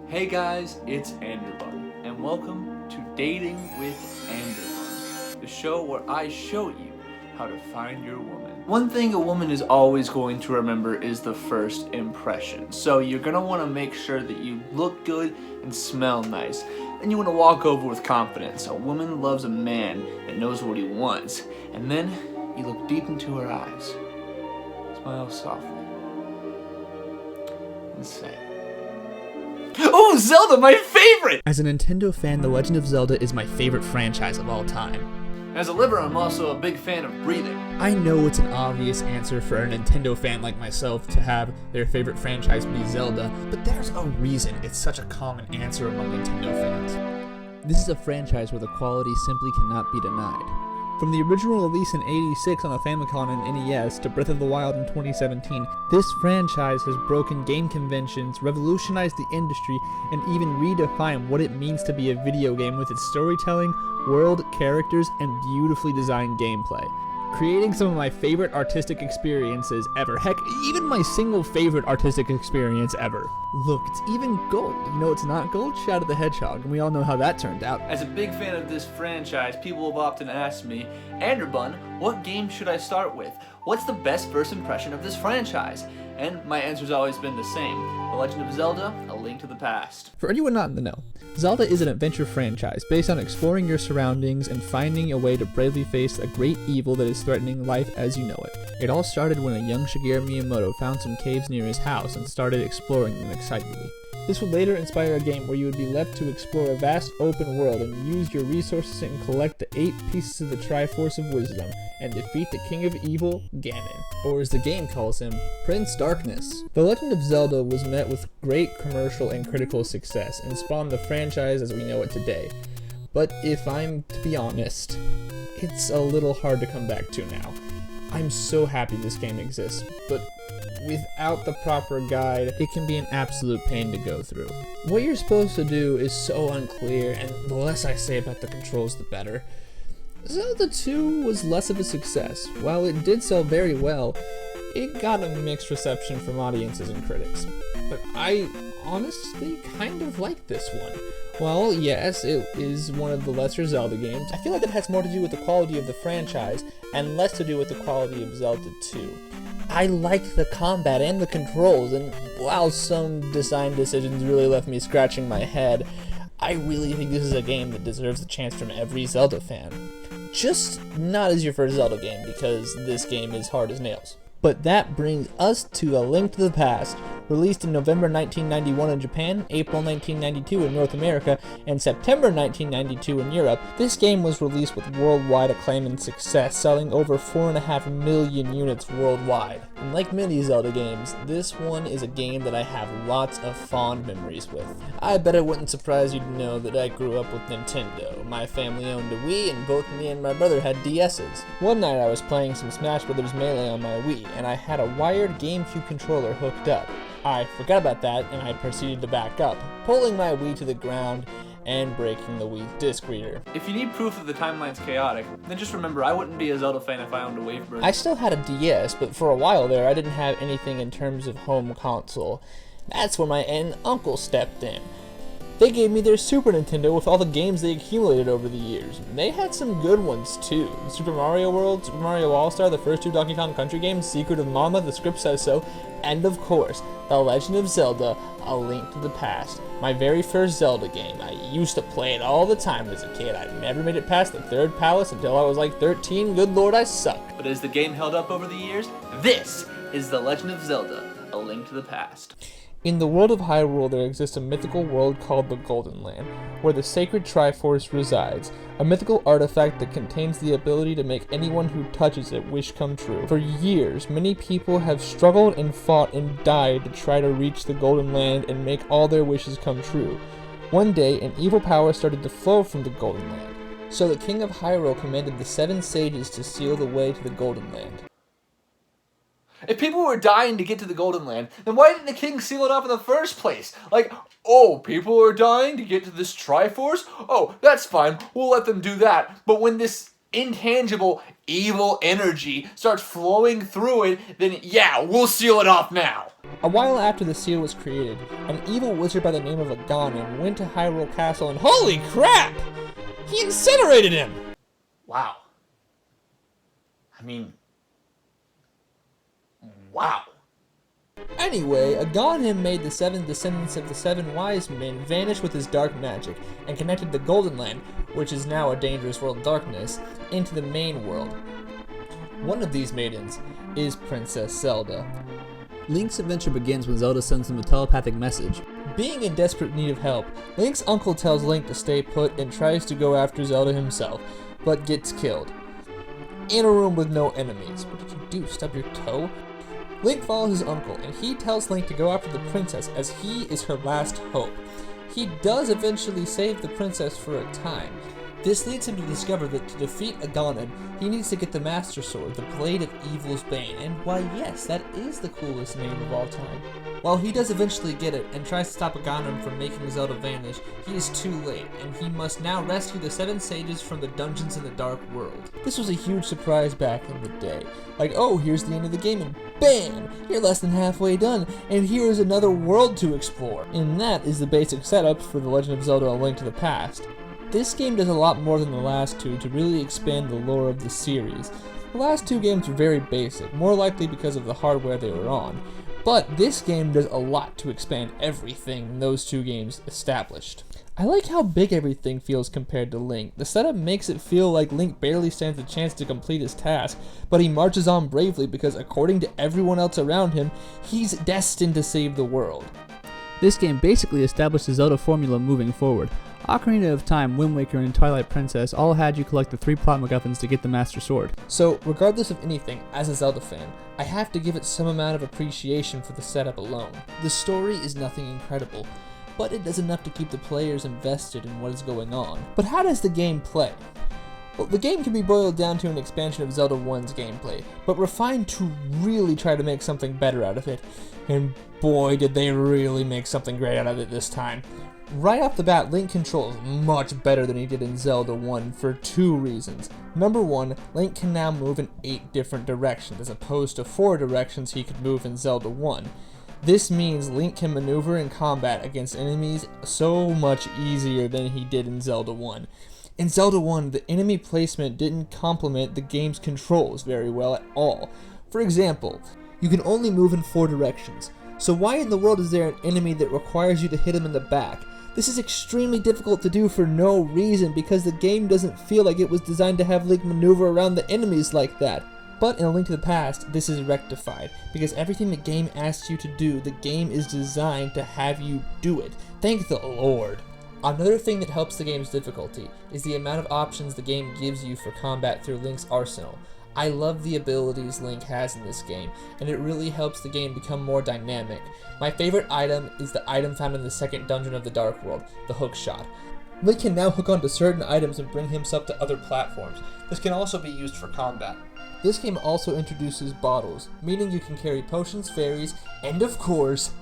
Hey guys, it's Anderbun, and welcome to Dating with Anderbun, the show where I show you how to find your woman. One thing a woman is always going to remember is the first impression, so you're going to want to make sure that you look good and smell nice, and you want to walk over with confidence. A woman loves a man that knows what he wants, and then you look deep into her eyes, smile softly, and say, "Oh, Zelda, my favorite!" As a Nintendo fan, The Legend of Zelda is my favorite franchise of all time. As a liver, I'm also a big fan of breathing. I know it's an obvious answer for a Nintendo fan like myself to have their favorite franchise be Zelda, but there's a reason it's such a common answer among Nintendo fans. This is a franchise where the quality simply cannot be denied. From the original release in '86 on the Famicom and NES to Breath of the Wild in 2017, this franchise has broken game conventions, revolutionized the industry, and even redefined what it means to be a video game with its storytelling, world, characters, and beautifully designed gameplay. Creating some of my favorite artistic experiences ever. Heck, even my single favorite artistic experience ever. Look, it's even gold. You know it's not gold? Shadow the Hedgehog, and we all know how that turned out. As a big fan of this franchise, people have often asked me, Anderbun, what game should I start with? What's the best first impression of this franchise? And my answer's always been the same. The Legend of Zelda, A Link to the Past. For anyone not in the know, Zelda is an adventure franchise based on exploring your surroundings and finding a way to bravely face a great evil that is threatening life as you know it. It all started when a young Shigeru Miyamoto found some caves near his house and started exploring them excitedly. This would later inspire a game where you would be left to explore a vast open world and use your resources and collect the 8 pieces of the Triforce of Wisdom and defeat the King of Evil, Ganon, or as the game calls him, Prince Darkness. The Legend of Zelda was met with great commercial and critical success and spawned the franchise as we know it today. But if I'm to be honest, it's a little hard to come back to now. I'm so happy this game exists, but without the proper guide, it can be an absolute pain to go through. What you're supposed to do is so unclear, and the less I say about the controls, the better. Zelda 2 was less of a success. While it did sell very well, it got a mixed reception from audiences and critics. But I honestly kind of like this one. Well, yes, it is one of the lesser Zelda games. I feel like it has more to do with the quality of the franchise and less to do with the quality of Zelda 2. I liked the combat and the controls, and while some design decisions really left me scratching my head, I really think this is a game that deserves a chance from every Zelda fan. Just not as your first Zelda game, because this game is hard as nails. But that brings us to A Link to the Past, released in November 1991 in Japan, April 1992 in North America, and September 1992 in Europe. This game was released with worldwide acclaim and success, selling over 4.5 million units worldwide. And like many Zelda games, this one is a game that I have lots of fond memories with. I bet it wouldn't surprise you to know that I grew up with Nintendo. My family owned a Wii, and both me and my brother had DS's. One night I was playing some Smash Bros. Melee on my Wii, and I had a wired GameCube controller hooked up. I forgot about that, and I proceeded to back up, pulling my Wii to the ground and breaking the Wii disc reader. If you need proof that the timeline's chaotic, then just remember I wouldn't be a Zelda fan if I owned a Wavebird. I still had a DS, but for a while there I didn't have anything in terms of home console. That's where my aunt and uncle stepped in. They gave me their Super Nintendo with all the games they accumulated over the years. They had some good ones too. Super Mario World, Super Mario All-Star, the first 2 Donkey Kong Country games, Secret of Mana, The Script Says So, and of course, The Legend of Zelda, A Link to the Past. My very first Zelda game. I used to play it all the time as a kid. I never made it past the 3rd palace until I was like 13. Good lord, I suck. But as the game held up over the years, this is The Legend of Zelda, A Link to the Past. In the world of Hyrule, there exists a mythical world called the Golden Land, where the sacred Triforce resides, a mythical artifact that contains the ability to make anyone who touches it wish come true. For years, many people have struggled and fought and died to try to reach the Golden Land and make all their wishes come true. One day, an evil power started to flow from the Golden Land, so the King of Hyrule commanded the 7 sages to seal the way to the Golden Land. If people were dying to get to the Golden Land, then why didn't the king seal it off in the first place? Like, oh, people are dying to get to this Triforce? Oh, that's fine, we'll let them do that. But when this intangible evil energy starts flowing through it, then yeah, we'll seal it off now. A while after the seal was created, an evil wizard by the name of Aganim went to Hyrule Castle and holy crap! He incinerated him! Wow. I mean, wow. Anyway, Aganim made the 7 descendants of the 7 wise men vanish with his dark magic, and connected the Golden Land, which is now a dangerous world of darkness, into the main world. One of these maidens is Princess Zelda. Link's adventure begins when Zelda sends him a telepathic message. Being in desperate need of help, Link's uncle tells Link to stay put and tries to go after Zelda himself, but gets killed. In a room with no enemies. What did you do, stub your toe? Link follows his uncle, and he tells Link to go after the princess as he is her last hope. He does eventually save the princess for a time. This leads him to discover that to defeat Aganim, he needs to get the Master Sword, the Blade of Evil's Bane, and why yes, that is the coolest name of all time. While he does eventually get it, and tries to stop Aganim from making Zelda vanish, he is too late, and he must now rescue the 7 sages from the dungeons in the Dark World. This was a huge surprise back in the day. Like, oh, here's the end of the game, and BAM! You're less than halfway done, and here's another world to explore. And that is the basic setup for The Legend of Zelda: A Link to the Past. This game does a lot more than the last two to really expand the lore of the series. The last 2 games were very basic, more likely because of the hardware they were on, but this game does a lot to expand everything those 2 games established. I like how big everything feels compared to Link. The setup makes it feel like Link barely stands a chance to complete his task, but he marches on bravely because according to everyone else around him, he's destined to save the world. This game basically established the Zelda formula moving forward. Ocarina of Time, Wind Waker, and Twilight Princess all had you collect the 3 plot MacGuffins to get the Master Sword. So, regardless of anything, as a Zelda fan, I have to give it some amount of appreciation for the setup alone. The story is nothing incredible, but it does enough to keep the players invested in what is going on. But how does the game play? Well, the game can be boiled down to an expansion of Zelda 1's gameplay, but refined to really try to make something better out of it. And boy, did they really make something great out of it this time. Right off the bat, Link controls much better than he did in Zelda 1 for 2 reasons. Number 1, Link can now move in 8 different directions as opposed to 4 directions he could move in Zelda 1. This means Link can maneuver in combat against enemies so much easier than he did in Zelda 1. In Zelda 1, the enemy placement didn't complement the game's controls very well at all. For example, you can only move in 4 directions, so why in the world is there an enemy that requires you to hit him in the back? This is extremely difficult to do for no reason because the game doesn't feel like it was designed to have Link maneuver around the enemies like that. But in A Link to the Past, this is rectified, because everything the game asks you to do, the game is designed to have you do it. Thank the Lord. Another thing that helps the game's difficulty is the amount of options the game gives you for combat through Link's arsenal. I love the abilities Link has in this game, and it really helps the game become more dynamic. My favorite item is the item found in the 2nd dungeon of the Dark World, the hook shot. Link can now hook onto certain items and bring himself to other platforms. This can also be used for combat. This game also introduces bottles, meaning you can carry potions, fairies, and of course,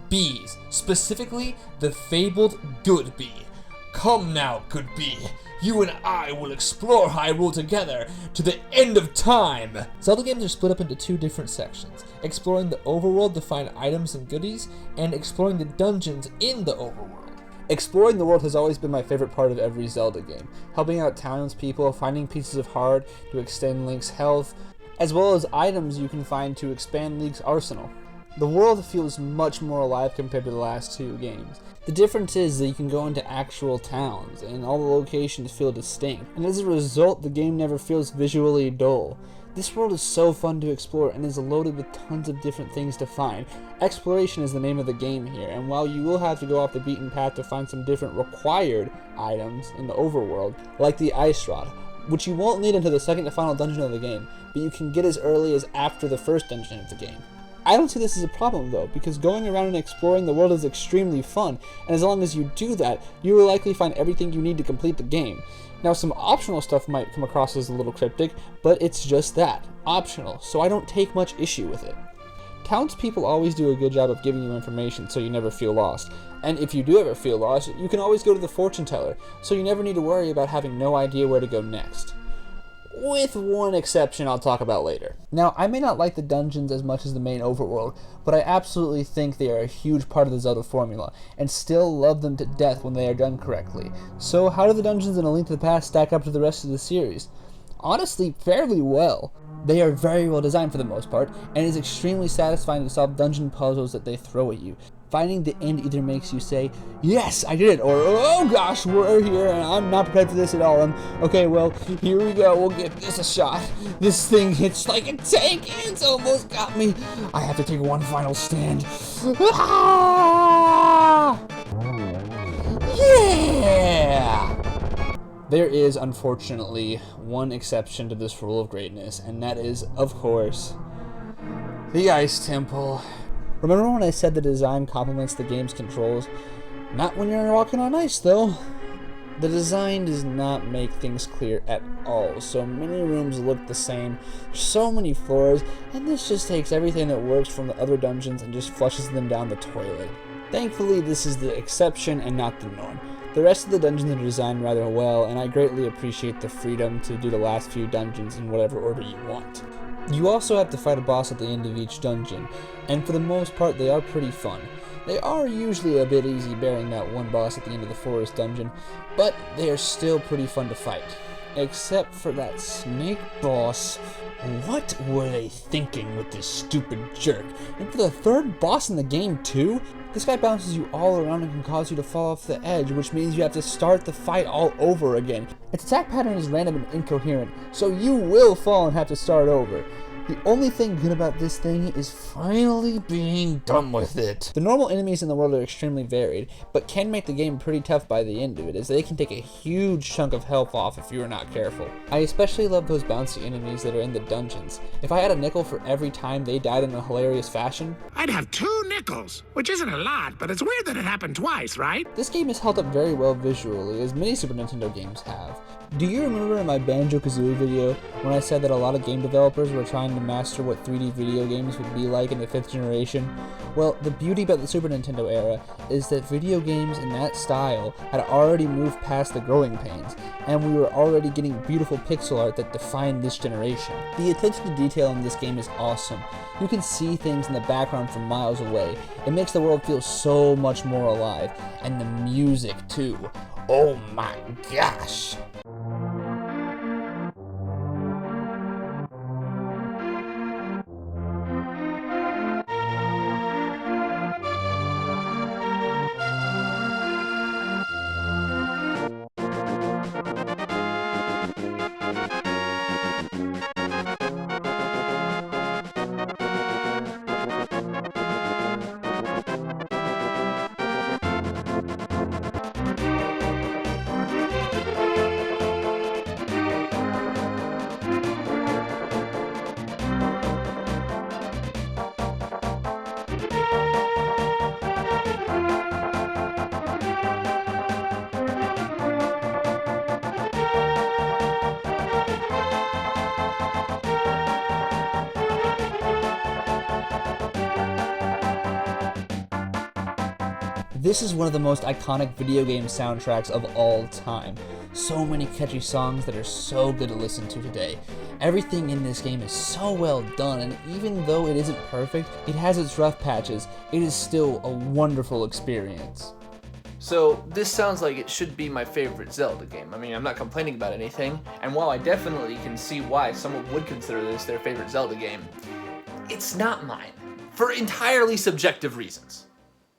bees. Specifically, the fabled Good Bee. Come now, Good Bee. You and I will explore Hyrule together to the end of time! Zelda games are split up into 2 different sections, exploring the overworld to find items and goodies, and exploring the dungeons in the overworld. Exploring the world has always been my favorite part of every Zelda game, helping out townspeople, finding pieces of heart to extend Link's health, as well as items you can find to expand Link's arsenal. The world feels much more alive compared to the last 2 games. The difference is that you can go into actual towns, and all the locations feel distinct, and as a result, the game never feels visually dull. This world is so fun to explore and is loaded with tons of different things to find. Exploration is the name of the game here, and while you will have to go off the beaten path to find some different required items in the overworld, like the Ice Rod, which you won't need until the 2nd and final dungeon of the game, but you can get as early as after the 1st dungeon of the game. I don't see this as a problem though, because going around and exploring the world is extremely fun, and as long as you do that, you will likely find everything you need to complete the game. Now some optional stuff might come across as a little cryptic, but it's just that, optional, so I don't take much issue with it. Townspeople always do a good job of giving you information so you never feel lost, and if you do ever feel lost, you can always go to the fortune teller, so you never need to worry about having no idea where to go next. with one exception I'll talk about later. Now, I may not like the dungeons as much as the main overworld, but I absolutely think they are a huge part of the Zelda formula, and still love them to death when they are done correctly. So how do the dungeons in A Link to the Past stack up to the rest of the series? Honestly, fairly well. They are very well designed for the most part, and it is extremely satisfying to solve dungeon puzzles that they throw at you. Finding the end either makes you say, yes, I did it, or oh gosh, we're here and I'm not prepared for this at all. Okay, well, here we go, we'll give this a shot. This thing hits like a tank and it's almost got me. I have to take one final stand. Ah! Yeah! There is, unfortunately, one exception to this rule of greatness, and that is, of course, the Ice Temple. Remember when I said the design complements the game's controls? Not when you're walking on ice, though. The design does not make things clear at all, so many rooms look the same, there's so many floors, and this just takes everything that works from the other dungeons and just flushes them down the toilet. Thankfully, this is the exception and not the norm. The rest of the dungeons are designed rather well, and I greatly appreciate the freedom to do the last few dungeons in whatever order you want. You also have to fight a boss at the end of each dungeon, and for the most part they are pretty fun. They are usually a bit easy bearing that one boss at the end of the forest dungeon, but they are still pretty fun to fight. Except for that snake boss. What were they thinking with this stupid jerk? And for the third boss in the game too? This guy bounces you all around and can cause you to fall off the edge, which means you have to start the fight all over again. Its attack pattern is random and incoherent, so you will fall and have to start over. The only thing good about this thing is finally being done with it. The normal enemies in the world are extremely varied, but can make the game pretty tough by the end of it, as they can take a huge chunk of health off if you are not careful. I especially love those bouncy enemies that are in the dungeons. If I had a nickel for every time they died in a hilarious fashion, I'd have 2 nickels, which isn't a lot, but it's weird that it happened twice, right? this game is held up very well visually, as many Super Nintendo games have. Do you remember in my Banjo-Kazooie video when I said that a lot of game developers were trying to master what 3D video games would be like in the 5th generation? Well, the beauty about the Super Nintendo era is that video games in that style had already moved past the growing pains, and we were already getting beautiful pixel art that defined this generation. The attention to detail in this game is awesome. You can see things in the background from miles away. It makes the world feel so much more alive, and the music too. Oh my gosh! This is one of the most iconic video game soundtracks of all time. So many catchy songs that are so good to listen to today. Everything in this game is so well done, and even though it isn't perfect, it has its rough patches. It is still a wonderful experience. So this sounds like it should be my favorite Zelda game. I mean, I'm not complaining about anything, and while I definitely can see why someone would consider this their favorite Zelda game, it's not mine, for entirely subjective reasons.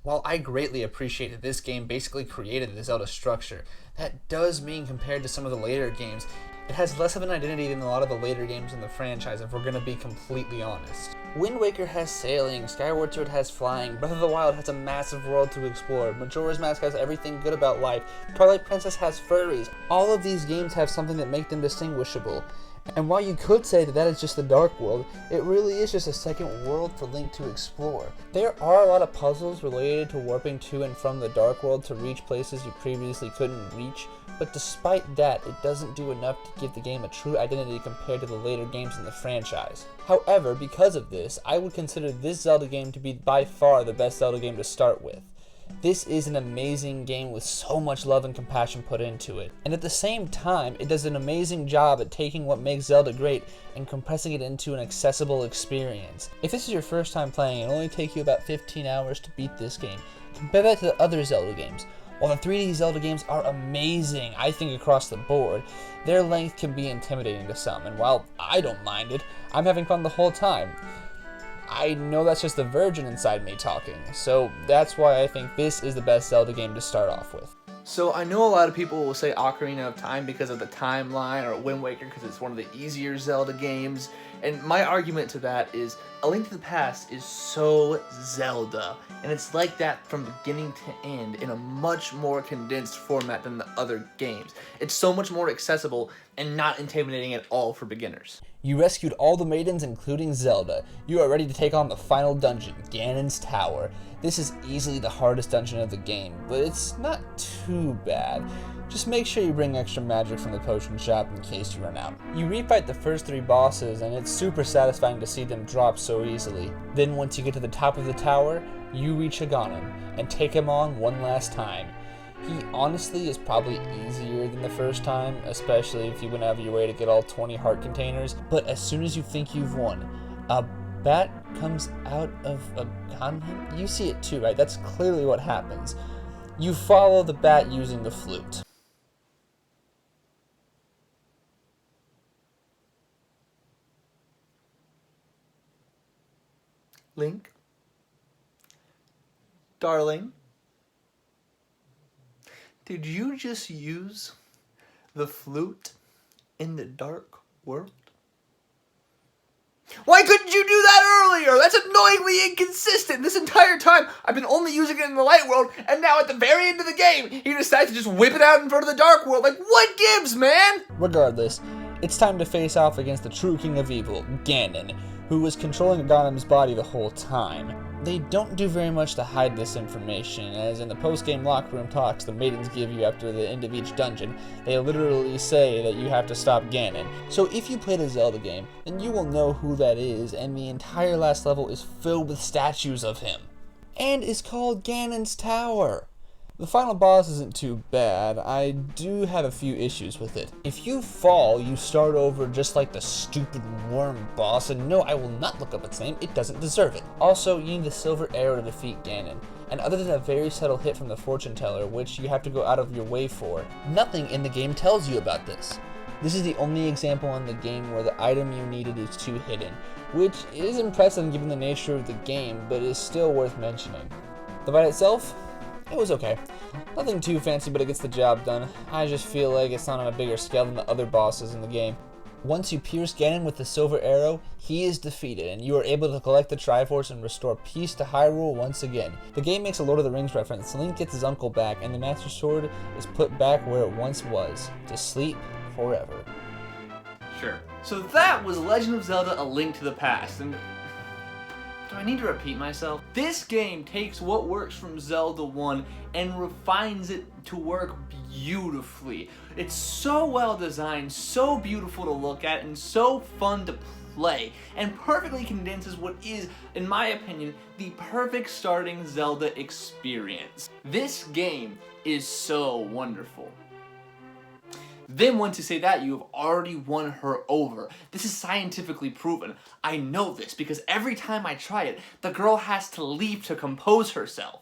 While I greatly appreciate that this game basically created the Zelda structure, that does mean compared to some of the later games, it has less of an identity than a lot of the later games in the franchise, if we're going to be completely honest. Wind Waker has sailing, Skyward Sword has flying, Breath of the Wild has a massive world to explore, Majora's Mask has everything good about life, Twilight Princess has furries. All of these games have something that make them distinguishable. And while you could say that that is just the Dark World, it really is just a second world for Link to explore. There are a lot of puzzles related to warping to and from the Dark World to reach places you previously couldn't reach, but despite that, it doesn't do enough to give the game a true identity compared to the later games in the franchise. However, because of this, I would consider this Zelda game to be by far the best Zelda game to start with. This is an amazing game with so much love and compassion put into it. And at the same time, it does an amazing job at taking what makes Zelda great and compressing it into an accessible experience. If this is your first time playing, it'll only take you about 15 hours to beat this game. Compare that to the other Zelda games. While the 3D Zelda games are amazing, I think across the board, their length can be intimidating to some, and while I don't mind it, I'm having fun the whole time. I know that's just the virgin inside me talking, so that's why I think this is the best Zelda game to start off with. So I know a lot of people will say Ocarina of Time because of the timeline, or Wind Waker because it's one of the easier Zelda games, and my argument to that is A Link to the Past is so Zelda, and it's like that from beginning to end in a much more condensed format than the other games. It's so much more accessible and not intimidating at all for beginners. You rescued all the maidens, including Zelda. You are ready to take on the final dungeon, Ganon's Tower. This is easily the hardest dungeon of the game, but it's not too bad. Just make sure you bring extra magic from the potion shop in case you run out. You refight the first 3 bosses, and it's super satisfying to see them drop so easily. Then once you get to the top of the tower, you reach Ganon and take him on one last time. He honestly is probably easier than the first time, especially if you went out of your way to get all 20 heart containers, but as soon as you think you've won, a bat comes out of a Ganon. You see it too, right? That's clearly what happens. You follow the bat using the flute. Link? Darling? Did you just use the flute in the dark world? Why couldn't you do that earlier? That's annoyingly inconsistent. This entire time, I've been only using it in the light world, and now at the very end of the game, he decides to just whip it out in front of the dark world. Like, what gives, man? Regardless, it's time to face off against the true king of evil, Ganon, who was controlling Ganon's body the whole time. They don't do very much to hide this information, as in the post-game locker room talks the maidens give you after the end of each dungeon, they literally say that you have to stop Ganon. So if you played a Zelda game, then you will know who that is, and the entire last level is filled with statues of him. And is called Ganon's Tower. The final boss isn't too bad. I do have a few issues with it. If you fall, you start over just like the stupid worm boss, and no, I will not look up its name, it doesn't deserve it. Also, you need the silver arrow to defeat Ganon, and other than a very subtle hit from the fortune teller, which you have to go out of your way for, nothing in the game tells you about this. This is the only example in the game where the item you needed is too hidden, which is impressive given the nature of the game, but is still worth mentioning. The fight itself? It was okay. Nothing too fancy, but it gets the job done. I just feel like it's not on a bigger scale than the other bosses in the game. Once you pierce Ganon with the silver arrow, he is defeated, and you are able to collect the Triforce and restore peace to Hyrule once again. The game makes a Lord of the Rings reference. Link gets his uncle back, and the Master Sword is put back where it once was, to sleep forever. Sure. So that was Legend of Zelda: A Link to the Past, and do I need to repeat myself? This game takes what works from Zelda 1 and refines it to work beautifully. It's so well designed, so beautiful to look at, and so fun to play, and perfectly condenses what is, in my opinion, the perfect starting Zelda experience. This game is so wonderful. Then once you say that, you have already won her over. This is scientifically proven. I know this because every time I try it, the girl has to leave to compose herself.